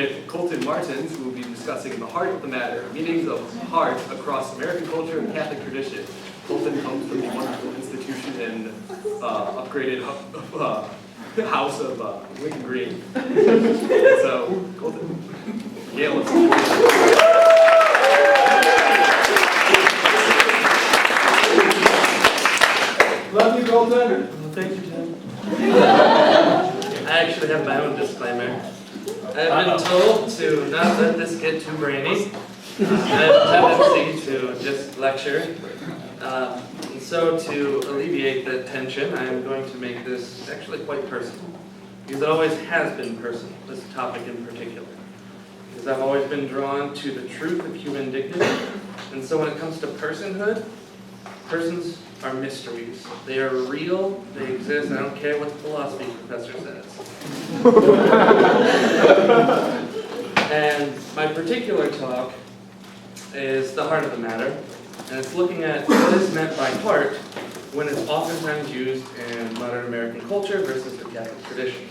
With Colton Maerten, who will be discussing the heart of the matter, meanings of heart across American culture and Catholic tradition. Colton comes from the wonderful institution and upgraded house of Lincoln Green. So, Colton, Yale, let's Love you, Colton. Well, thank you, Tim. I actually have my own disclaimer. I've been told to not let this get too brainy. I have a tendency to just lecture. And so to alleviate that tension, I am going to make this actually quite personal. Because it always has been personal, this topic in particular. Because I've always been drawn to the truth of human dignity. And so when it comes to personhood, persons are mysteries. They are real, they exist, I don't care what the philosophy professor says. And my particular talk is the heart of the matter, and it's looking at what is meant by heart when it's oftentimes used in modern American culture versus the Catholic tradition.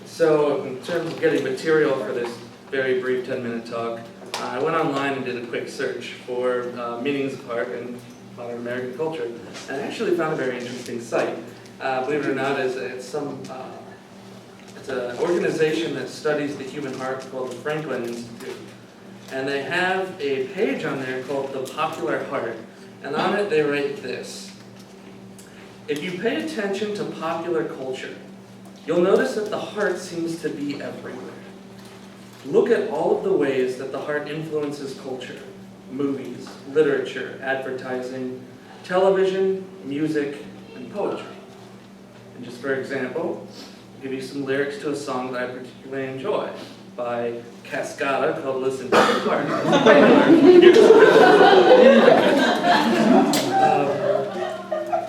So in terms of getting material for this very brief 10-minute talk, I went online and did a quick search for meanings of heart in modern American culture, and I actually found a very interesting site. Believe it or not, it's an organization that studies the human heart called the Franklin Institute. And they have a page on there called The Popular Heart. And on it they write this: if you pay attention to popular culture, you'll notice that the heart seems to be everywhere. Look at all of the ways that the heart influences culture: movies, literature, advertising, television, music, and poetry. And just for example, I'll give you some lyrics to a song that I particularly enjoy by Cascada called Listen to Your Heart.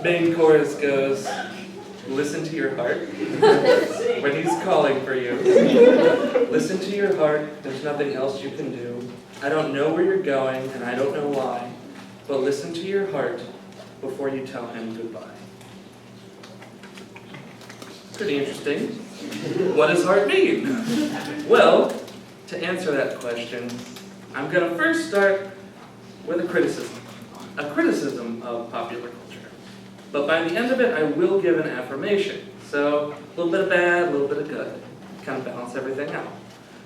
Main chorus goes, listen to your heart when he's calling for you. Listen to your heart, there's nothing else you can do. I don't know where you're going and I don't know why, but listen to your heart before you tell him goodbye. Pretty interesting. What does heart mean? Well, to answer that question, I'm going to first start with a criticism of popular culture. But by the end of it, I will give an affirmation. So a little bit of bad, a little bit of good. Kind of balance everything out.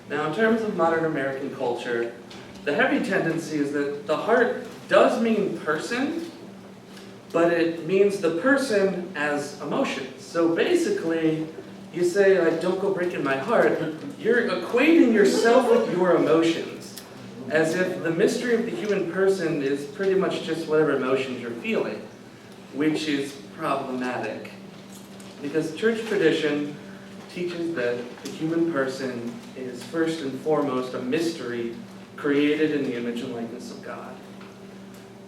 Now, in terms of modern American culture, the heavy tendency is that the heart does mean person, but it means the person as emotions. So basically, you say, like, don't go breaking my heart, you're equating yourself with your emotions, as if the mystery of the human person is pretty much just whatever emotions you're feeling, which is problematic. Because church tradition teaches that the human person is first and foremost a mystery created in the image and likeness of God.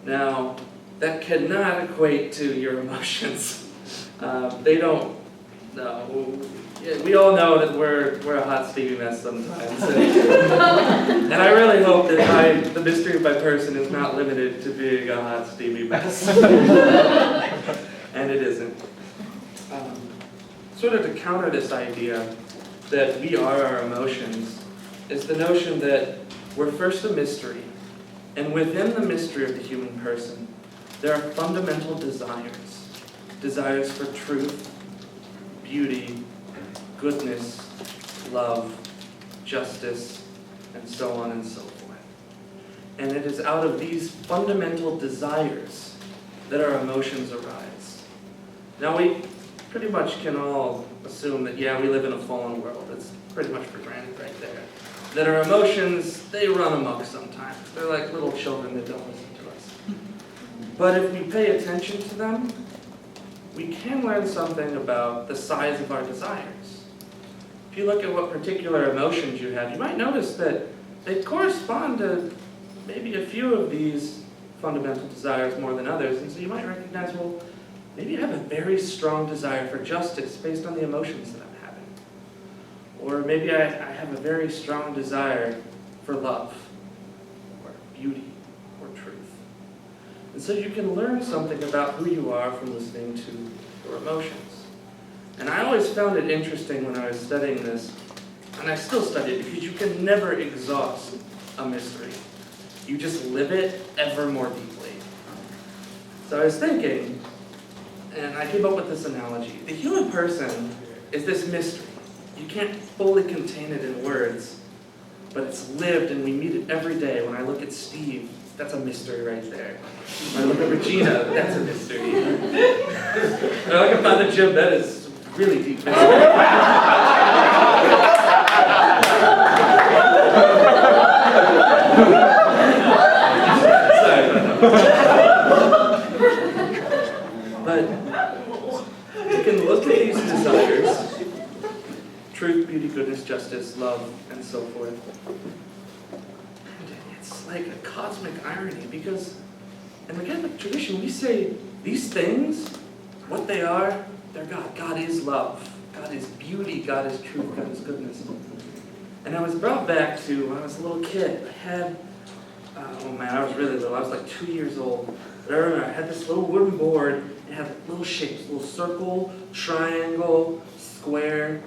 Now, that cannot equate to your emotions. They don't. No, we all know that we're a hot, steamy mess sometimes. And I really hope that the mystery of my person is not limited to being a hot, steamy mess. And it isn't. Sort of to counter this idea that we are our emotions is the notion that we're first a mystery, and within the mystery of the human person, there are fundamental desires. Desires for truth, beauty, goodness, love, justice, and so on and so forth. And it is out of these fundamental desires that our emotions arise. Now we pretty much can all assume that, yeah, we live in a fallen world. It's pretty much for granted right there. That our emotions, they run amok sometimes. They're like little children that don't listen to us. But if we pay attention to them, we can learn something about the size of our desires. If you look at what particular emotions you have, you might notice that they correspond to maybe a few of these fundamental desires more than others. And so you might recognize, well, maybe I have a very strong desire for justice based on the emotions that I'm having. Or maybe I have a very strong desire for love, or beauty, or truth. And so you can learn something about who you are from listening to your emotions. And I always found it interesting when I was studying this And I still study it because you can never exhaust a mystery. You just live it ever more deeply. So I was thinking, and I came up with this analogy. The human person is this mystery. You can't fully contain it in words, but it's lived and we meet it every day. When I look at Steve, that's a mystery right there. When I look at Regina, that's a mystery. When I look at Father Jim, that is really deep mystery. Sorry about that. But you can look at these desires, truth, beauty, goodness, justice, love, and so forth. And it's like a cosmic irony because in the Catholic tradition we say these things, what they are, they're God. God is love. God is beauty. God is truth. God is goodness. And I was brought back to when I was a little kid. I had, oh man, I was really little. I was like 2 years old. But I remember I had this little wooden board. It had little shapes, little circle, triangle, square.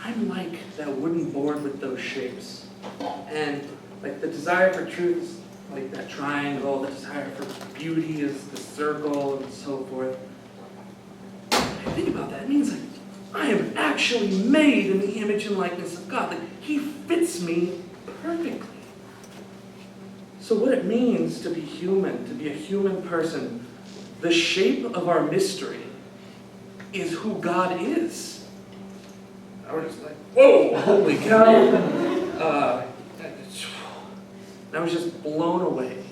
I'm like that wooden board with those shapes. And like the desire for truth is like that triangle. The desire for beauty is the circle and so forth. When I think about that, it means like I am actually made in the image and likeness of God. Like He fits me perfectly. So what it means to be human, to be a human person, the shape of our mystery is who God is. I was just like, whoa, holy cow. I was just blown away.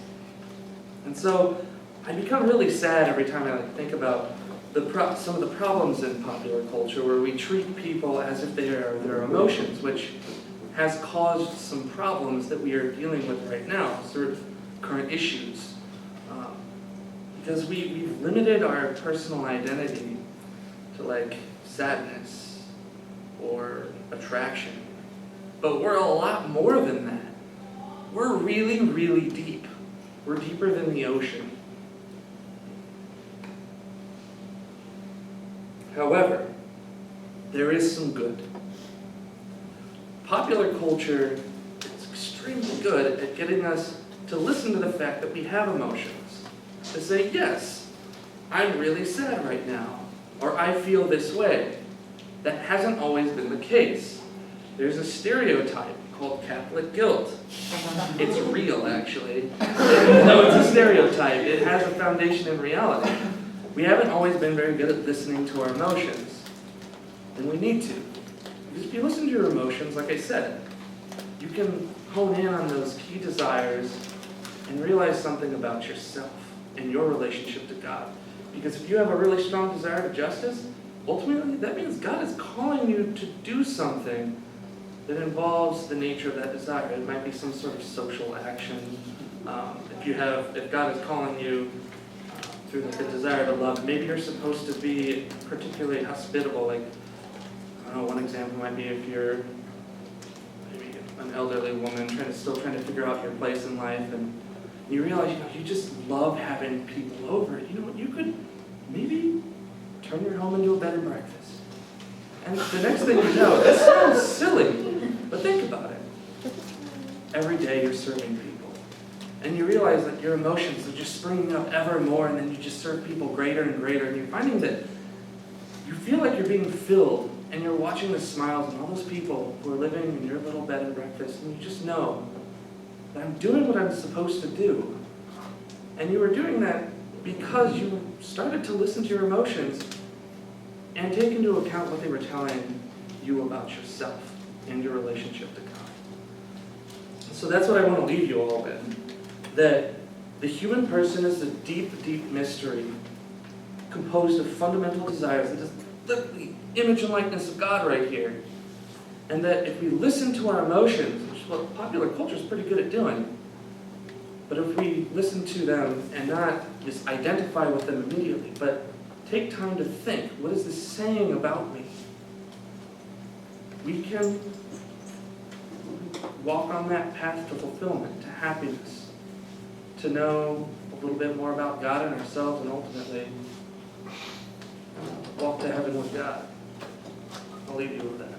And so I become really sad every time I think about some of the problems in popular culture where we treat people as if they are their emotions, which has caused some problems that we are dealing with right now, sort of current issues. Because we've limited our personal identity to like sadness or attraction. But we're a lot more than that. We're really, really deep. We're deeper than the ocean. However, there is some good. Popular culture is extremely good at getting us to listen to the fact that we have emotions. To say, yes, I'm really sad right now, or I feel this way. That hasn't always been the case. There's a stereotype called Catholic guilt. It's real, actually. No, it's a stereotype. It has a foundation in reality. We haven't always been very good at listening to our emotions, and we need to. Because if you listen to your emotions, like I said, you can hone in on those key desires and realize something about yourself and your relationship to God. Because if you have a really strong desire for justice, ultimately that means God is calling you to do something that involves the nature of that desire. It might be some sort of social action. If God is calling you through the desire to love, maybe you're supposed to be particularly hospitable. Like, I don't know, one example might be if you're maybe an elderly woman still trying to figure out your place in life, and you realize you just love having people over. You could maybe turn your home into a bed and breakfast. And the next thing you know, it sounds silly, but think about it. Every day you're serving people. And you realize that your emotions are just springing up ever more, and then you just serve people greater and greater, and you're finding that you feel like you're being filled, and you're watching the smiles and all those people who are living in your little bed and breakfast, and you just know that I'm doing what I'm supposed to do. And you were doing that because you started to listen to your emotions and take into account what they were telling you about yourself and your relationship to God. So that's what I want to leave you all with. That the human person is a deep, deep mystery composed of fundamental desires. That is the image and likeness of God right here. And that if we listen to our emotions, which is what popular culture is pretty good at doing, but if we listen to them and not just identify with them immediately, but take time to think, what is this saying about me? We can walk on that path to fulfillment, to happiness, to know a little bit more about God and ourselves, and ultimately walk to heaven with God. I'll leave you with that.